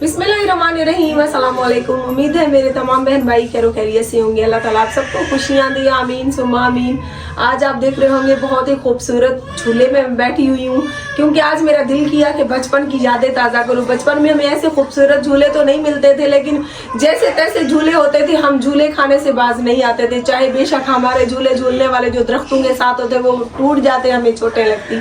बिस्मिल्लाहिर्रहमानिर्रहीम, अस्सलाम वालेकुम। उम्मीद है मेरे तमाम बहन भाई खैरो खैरियत से होंगे। अल्लाह ताला आप सबको खुशियाँ दे, आमीन सुम्मा आमीन। आज आप देख रहे होंगे बहुत ही खूबसूरत झूले में बैठी हुई हूँ, क्योंकि आज मेरा दिल किया कि बचपन की यादें ताज़ा करूँ। बचपन में हमें ऐसे खूबसूरत झूले तो नहीं मिलते थे, लेकिन जैसे तैसे झूले होते थे, हम झूले खाने से बाज नहीं आते थे। चाहे बेशक हमारे झूले झूलने वाले जो दरख्तों के साथ होते वो टूट जाते, हमें चोटें लगती।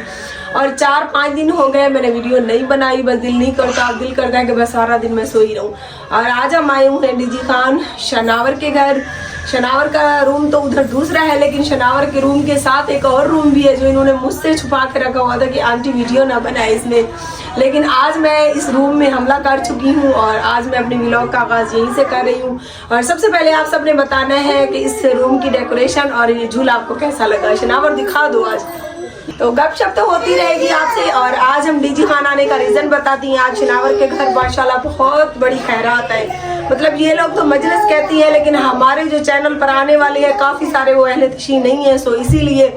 और 4-5 दिन हो गए मैंने वीडियो नहीं बनाई, बस दिल नहीं करता। अब दिल करता है कि बस सारा दिन मैं सोई रहूं। और आज हम आए हुए हैं डीजी खान शनावर के घर। शनावर का रूम तो उधर दूसरा है, लेकिन शनावर के रूम के साथ एक और रूम भी है जो इन्होंने मुझसे छुपा के रखा हुआ था कि आंटी वीडियो ना बनाए इसमें। लेकिन आज मैं इस रूम में हमला कर चुकी हूँ और आज मैं अपनी व्लॉग का आगाज यहीं से कर रही हूँ। और सबसे पहले आप सबने बताना है कि इस रूम की डेकोरेशन और ये झूला आपको कैसा लगा। शनावर दिखा दो आज। तो गपशप तो होती रहेगी आपसे। और आज हम डीजी खान आने का रीज़न बताती हैं। आज शनावर के घर माशाल्लाह बहुत बड़ी खैरात है। मतलब ये लोग तो मजलिस कहती है, लेकिन हमारे जो चैनल पर आने वाले हैं काफ़ी सारे वो अहले तशी नहीं है। सो इसीलिए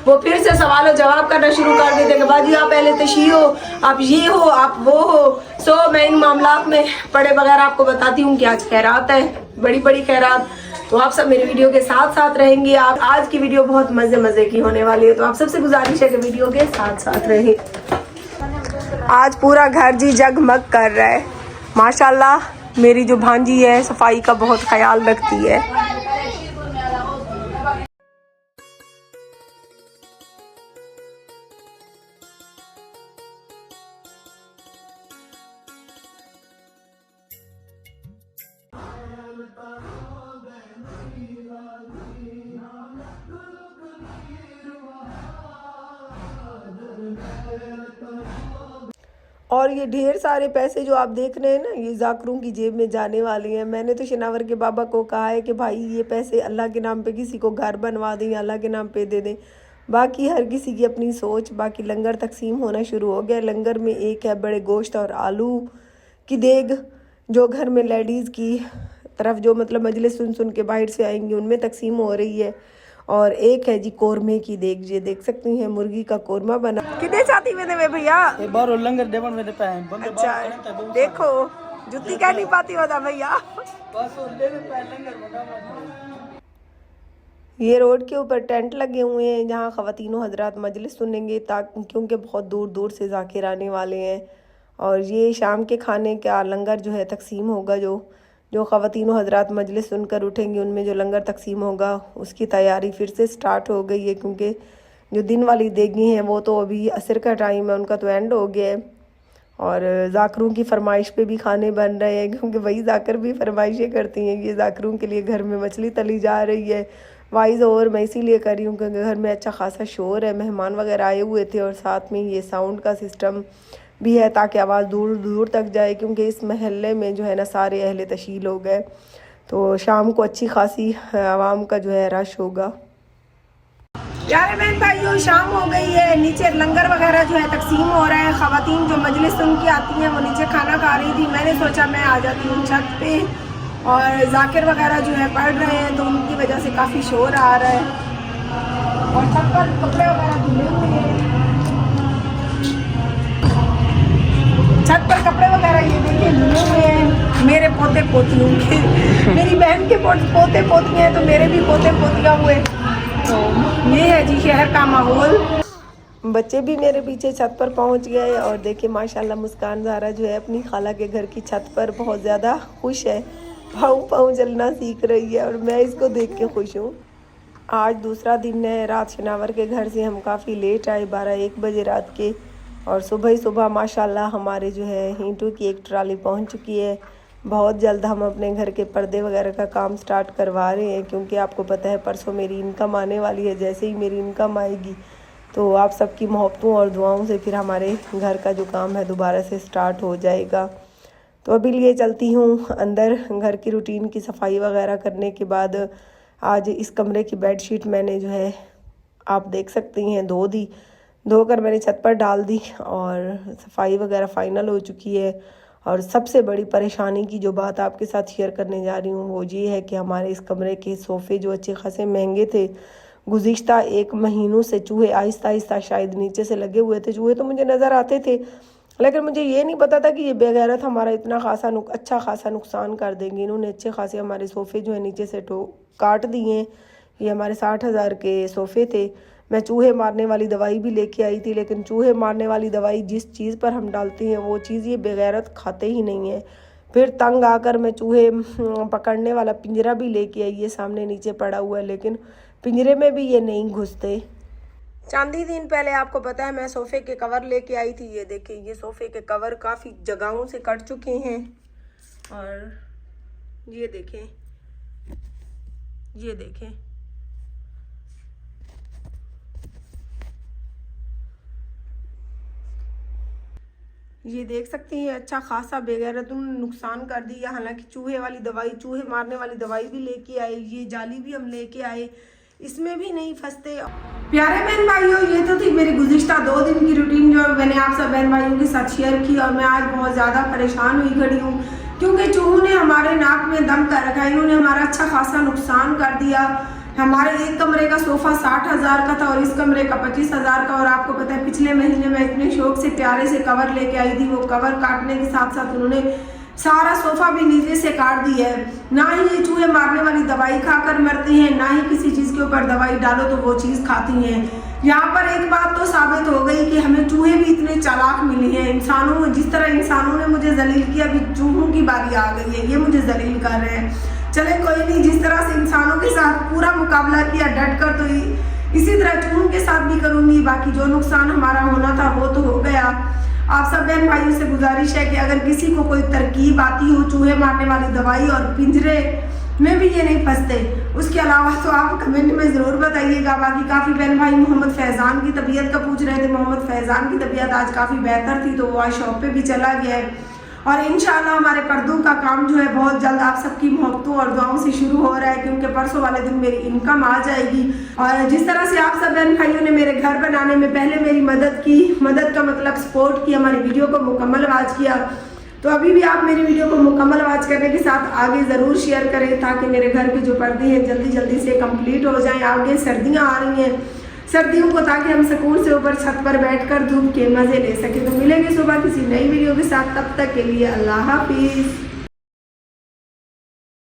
वो फिर से सवाल और जवाब करना शुरू कर देते हैं कि बाजी आप अहले तशी हो, आप ये हो, आप वो हो। सो मैं इन मामलात में पढ़े बगैर आपको बताती हूँ कि आज खैरात है, बड़ी बड़ी खैरात। तो आप सब मेरे वीडियो के साथ साथ रहेंगे। आप आज की वीडियो बहुत मजे की होने वाली है, तो आप सबसे गुजारिश है कि वीडियो के साथ साथ रहे। आज पूरा घर जी जगमग कर रहा है माशाल्लाह। मेरी जो भांजी है सफाई का बहुत ख्याल रखती है। और ये ढेर सारे पैसे जो आप देख रहे हैं ना, ये जाकरों की जेब में जाने वाले हैं। मैंने तो शनावर के बाबा को कहा है कि भाई ये पैसे अल्लाह के नाम पे किसी को घर बनवा दें, अल्लाह के नाम पे दे दें। बाकी हर किसी की अपनी सोच। बाकी लंगर तकसीम होना शुरू हो गया। लंगर में एक है बड़े गोश्त और आलू की देग, जो घर में लेडीज़ की तरफ जो मतलब मजलिस सुन के बाहर से आएंगी उनमें तकसीम हो रही है। और एक है जी कोरमे की देग, ये देख सकती हैं मुर्गी का कोरमा बना। कितने चाहती में भैया लंगर देवन में पे अच्छा देखो जुत्ती कह नहीं पाती होता भैया। ये रोड के ऊपर टेंट लगे हुए हैं जहाँ ख़वातीनो हजरात मजलिस सुनेंगे, ताकि क्योंकि बहुत दूर दूर से जाकिर आने वाले हैं। और ये शाम के खाने का लंगर जो है तकसीम होगा। जो ख़वातीनो हजरात मजलिस सुनकर उठेंगी उनमें जो लंगर तकसीम होगा उसकी तैयारी फिर से स्टार्ट हो गई है, क्योंकि जो दिन वाली देगी हैं वो तो अभी असर का टाइम है, उनका तो एंड हो गया है। और जाकरों की फरमाइश पे भी खाने बन रहे हैं, क्योंकि वही जाकर भी फरमाइशें करती हैं कि जाकरों के लिए घर में मछली तली जा रही है। वाइज और मैं इसीलिए कर रही हूँ क्योंकि घर में अच्छा खासा शोर है, मेहमान वगैरह आए हुए थे। और साथ में ये साउंड का सिस्टम भी है ताकि आवाज़ दूर दूर तक जाए, क्योंकि इस महल्ले में जो है ना सारे अहले तशी लोग हैं। तो शाम को अच्छी खासी आवाम का जो है रश होगा। प्यारे बहन भाइयों, शाम हो गई है। नीचे लंगर वगैरह जो है तकसीम हो रहा है। ख़वातीन जो मजलिस सुन के आती हैं वो नीचे खाना खा रही थी। मैंने सोचा मैं आ जाती हूँ छत पे, और जाकिर वगैरह जो है पढ़ रहे हैं तो उनकी वजह से काफ़ी शोर आ रहा है। और छत पर कपड़े वगैरह धुले हुए हैं। छत पर कपड़े वगैरह ये देखिए धुले हुए हैं। मेरे पोते पोतियों के मेरी बहन के पोते पोती हैं, तो मेरे भी पोते पोतियाँ हुए। तो ये है जी शहर का माहौल। बच्चे भी मेरे पीछे छत पर पहुंच गए। और देखिए माशाल्लाह मुस्कान ज़ारा जो है अपनी खाला के घर की छत पर बहुत ज़्यादा खुश है, पाँव चलना सीख रही है और मैं इसको देख के खुश हूँ। आज दूसरा दिन है। रात शनावर के घर से हम काफ़ी लेट आए, 12-1 बजे रात के। और सुबह ही सुबह माशाल्लाह हमारे जो है ईंटों की एक ट्राली पहुँच चुकी है। बहुत जल्द हम अपने घर के पर्दे वगैरह का काम स्टार्ट करवा रहे हैं, क्योंकि आपको पता है परसों मेरी इनकम आने वाली है। जैसे ही मेरी इनकम आएगी तो आप सबकी मोहब्बतों और दुआओं से फिर हमारे घर का जो काम है दोबारा से स्टार्ट हो जाएगा। तो अभी लिए चलती हूँ अंदर। घर की रूटीन की सफाई वगैरह करने के बाद आज इस कमरे की बेडशीट मैंने जो है आप देख सकती हैं धोकर मैंने छत पर डाल दी और सफाई वगैरह फ़ाइनल हो चुकी है। और सबसे बड़ी परेशानी की जो बात आपके साथ शेयर करने जा रही हूँ वो ये है कि हमारे इस कमरे के सोफ़े जो अच्छे खासे महंगे थे गुज़िश्ता 1 महीनों से चूहे आहिस्ता आहिस्ता शायद नीचे से लगे हुए थे। चूहे तो मुझे नज़र आते थे, लेकिन मुझे ये नहीं पता था कि ये बेगैरत हमारा इतना अच्छा खासा नुकसान कर देंगे। इन्होंने अच्छे खासे हमारे सोफ़े जो है नीचे से काट दिए। ये हमारे 60,000 के सोफ़े थे। मैं चूहे मारने वाली दवाई भी लेके आई थी, लेकिन चूहे मारने वाली दवाई जिस चीज़ पर हम डालते हैं वो चीज़ ये बेगैरत खाते ही नहीं है। फिर तंग आकर मैं चूहे पकड़ने वाला पिंजरा भी लेके आई, ये सामने नीचे पड़ा हुआ है, लेकिन पिंजरे में भी ये नहीं घुसते। चांदी दिन पहले आपको पता है मैं सोफ़े के कवर लेके आई थी। ये देखिए, ये सोफ़े के कवर काफ़ी जगहों से कट चुके हैं। और ये देखें, ये देखें, ये देख सकते हैं अच्छा खासा बेगैरत उन्होंने नुकसान कर दिया। हालांकि चूहे वाली दवाई, चूहे मारने वाली दवाई भी लेके आए, ये जाली भी हम लेके आए, इसमें भी नहीं फंसते। प्यारे बहन भाइयों, ये तो थी मेरी गुज़िश्ता 2 दिन की रूटीन जो मैंने आप सब बहन भाइयों के साथ शेयर की। और मैं आज बहुत ज़्यादा परेशान हुई खड़ी हूँ, क्योंकि चूहों ने हमारे नाक में दम कर रखा है। इन्होंने हमारा अच्छा खासा नुकसान कर दिया। हमारे एक कमरे का सोफ़ा 60,000 का था और इस कमरे का 25,000 का। और आपको पता है पिछले महीने मैं इतने शौक से प्यारे से कवर लेके आई थी, वो कवर काटने के साथ साथ उन्होंने सारा सोफ़ा भी नीचे से काट दिया है। ना ही ये चूहे मारने वाली दवाई खाकर मरते हैं, ना ही किसी चीज़ के ऊपर दवाई डालो तो वो चीज़ खाती हैं। यहाँ पर एक बात तो साबित हो गई कि हमें चूहे भी इतने चालाक मिले हैं। इंसानों, जिस तरह इंसानों ने मुझे जलील किया, अभी चूहों की बारी आ गई है, ये मुझे जलील कर रहे हैं। चले कोई नहीं, जिस तरह से इंसानों के साथ पूरा मुकाबला किया डट कर, तो इसी तरह चूहों के साथ भी करूँगी। बाकी जो नुकसान हमारा होना था वो तो हो गया। आप सब बहन भाइयों से गुजारिश है कि अगर किसी को कोई तरकीब आती हो चूहे मारने वाली दवाई और पिंजरे में भी ये नहीं फंसते, उसके अलावा तो आप कमेंट में ज़रूर बताइएगा। बाकी काफ़ी बहन भाई मोहम्मद फैज़ान की तबीयत का पूछ रहे थे। मोहम्मद फैज़ान की तबीयत आज काफ़ी बेहतर थी, तो वो आज शॉप पे भी चला गया है। और इंशाल्लाह हमारे पर्दों का काम जो है बहुत जल्द आप सबकी मोहब्बतों और दुआओं से शुरू हो रहा है, क्योंकि परसों वाले दिन मेरी इनकम आ जाएगी। और जिस तरह से आप सब बहन भाइयों ने मेरे घर बनाने में पहले मेरी मदद की, मदद का मतलब सपोर्ट की, हमारी वीडियो को मुकम्मल वॉच किया, तो अभी भी आप मेरी वीडियो को मुकम्मल वॉच करने के साथ आगे ज़रूर शेयर करें, ताकि मेरे घर के जो पर्दे हैं जल्दी जल्दी से कंप्लीट हो जाएं। आगे सर्दियाँ आ रही हैं, सर्दियों को ताकि हम सुकून से ऊपर छत पर बैठकर धूप के मज़े ले सकें। तो मिलेंगे सुबह किसी नई वीडियो के साथ, तब तक के लिए अल्लाह हाफिज़।